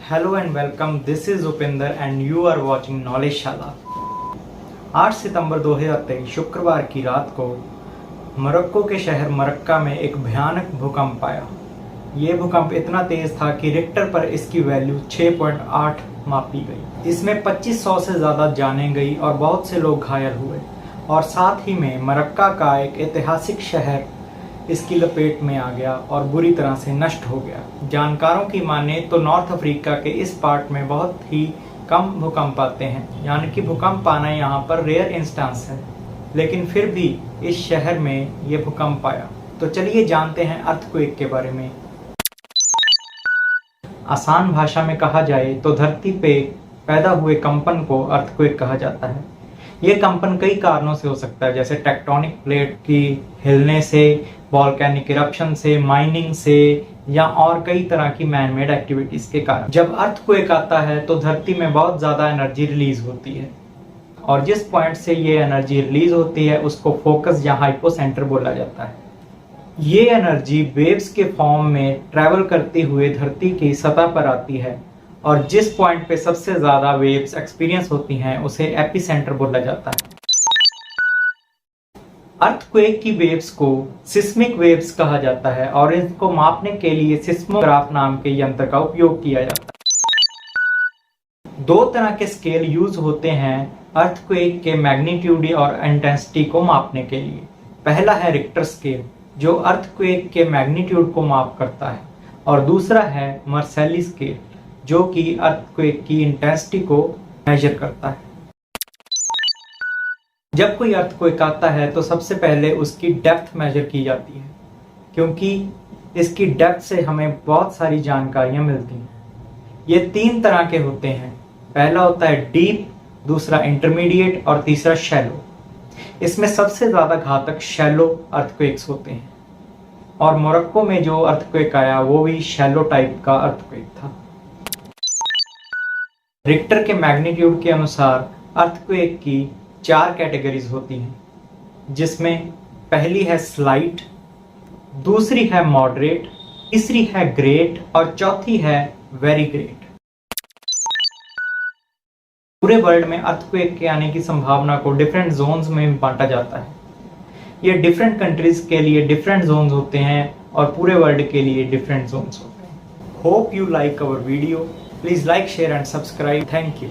Hello and welcome, this is Upinder and you are watching knowledge Shala. 8 सितंबर 2023 शुक्रवार की रात को मोरक्को के शहर मरक्का में एक भयानक भूकंप आया। ये भूकंप इतना तेज था कि रिक्टर पर इसकी वैल्यू 6.8 मापी गई। इसमें 2500 से ज़्यादा जानें गई और बहुत से लोग घायल हुए और साथ ही में मरक्का का एक ऐतिहासिक शहर इसकी लपेट में आ गया और बुरी तरह से नष्ट हो गया। जानकारों की माने तो नॉर्थ अफ्रीका के इस पार्ट में बहुत ही कम भूकंप आते हैं, यानी कि भूकंप आना यहाँ पर रेयर इंस्टेंस है, लेकिन फिर भी इस शहर में ये भूकंप आया। तो चलिए जानते हैं अर्थक्वेक के बारे में। आसान भाषा में कहा जाए तो धरती पे पैदा हुए कंपन को अर्थक्वेक कहा जाता है। ये कंपन कई कारणों से हो सकता है, जैसे टेक्टोनिक प्लेट की हिलने से, वॉल्केनिक इरप्शन से, माइनिंग से या और कई तरह की मैन मेड एक्टिविटीज के कारण। जब अर्थक्वेक आता है तो धरती में बहुत ज्यादा एनर्जी रिलीज होती है और जिस पॉइंट से ये एनर्जी रिलीज होती है उसको फोकस या हाइपोसेंटर बोला जाता है। ये एनर्जी वेव्स के फॉर्म में ट्रेवल करते हुए धरती की सतह पर आती है और जिस पॉइंट पे सबसे ज्यादा वेव्स एक्सपीरियंस होती हैं उसे एपिसेंटर बोला जाता है। अर्थक्वेक की वेव्स को सिस्मिक वेव्स कहा जाता है और इनको मापने के लिए सिस्मोग्राफ नाम के यंत्र का उपयोग किया जाता है। दो तरह के स्केल यूज होते हैं अर्थक्वेक के मैग्नीट्यूड और इंटेंसिटी को मापने के लिए। पहला है रिक्टर स्केल जो अर्थक्वेक के मैग्नीट्यूड को माप करता है और दूसरा है मर्सेली स्केल जो कि अर्थक्वेक की इंटेंसिटी को मेजर करता है। जब कोई अर्थक्वेक आता है तो सबसे पहले उसकी डेप्थ मेजर की जाती है, क्योंकि इसकी डेप्थ से हमें बहुत सारी जानकारियां मिलती हैं। ये 3 तरह के होते हैं। पहला होता है डीप, दूसरा इंटरमीडिएट और तीसरा शैलो। इसमें सबसे ज्यादा घातक शैलो अर्थक्वेक्स होते हैं और मोरक्को में जो अर्थक्वेक आया वो भी शैलो टाइप का अर्थक्वेक था। रिक्टर के मैग्नीट्यूड के अनुसार अर्थक्वेक की 4 कैटेगरीज होती हैं, जिसमें पहली है स्लाइट, दूसरी है मॉडरेट, तीसरी है ग्रेट और चौथी है वेरी ग्रेट। पूरे वर्ल्ड में अर्थक्वेक के आने की संभावना को डिफरेंट जोन्स में बांटा जाता है। ये डिफरेंट कंट्रीज के लिए डिफरेंट जोन्स होते हैं और पूरे वर्ल्ड के लिए डिफरेंट जोन्स होते हैं। Hope you like our video. Please like, share and subscribe. Thank you.